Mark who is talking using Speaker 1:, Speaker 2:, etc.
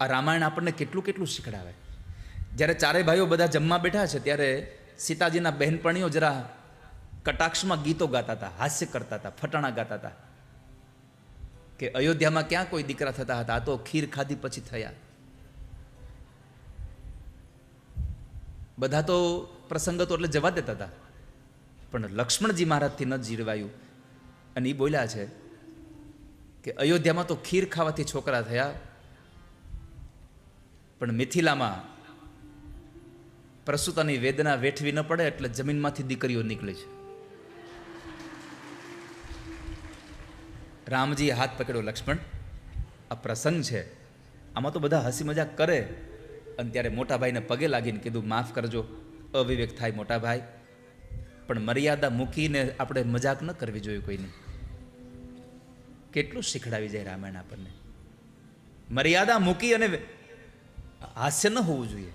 Speaker 1: આ રામાયણ આપણને કેટલું કેટલું શીખડાવે. જ્યારે ચારે ભાઈઓ બધા જમવા બેઠા છે ત્યારે સીતાજીના બહેનપણીઓ જરા કટાક્ષમાં ગીતો ગાતા હતા, હાસ્ય કરતા હતા, ફટાણા ગાતા હતા કે અયોધ્યામાં ક્યાં કોઈ દીકરા થતા હતા, આ તો ખીર ખાધી પછી થયા. બધા તો પ્રસંગો તો એટલે જવા દેતા હતા, પણ લક્ષ્મણજી મહારાજથી ન જીરવાયું અને એ બોલ્યા છે કે અયોધ્યામાં તો ખીર ખાવાથી છોકરા થયા, પણ મિથિલામાં પ્રસૂતાની વેદના વેઠવી ન પડે એટલે જમીનમાંથી દીકરીઓ નીકળી છે. રામજીએ હાથ પકડ્યો, લક્ષ્મણ આ પ્રસંગ છે, આમાં તો બધા હસી મજાક કરે. અને ત્યારે મોટા ભાઈને પગે લાગીને કીધું, માફ કરજો, અવિવેક થાય મોટા ભાઈ, પણ મર્યાદા મૂકીને આપણે મજાક ન કરવી જોઈએ કોઈની. કેટલું શીખડાવી જાય રામાયણ આપણને. મર્યાદા મૂકી અને હાસ્ય ન હોવું જોઈએ.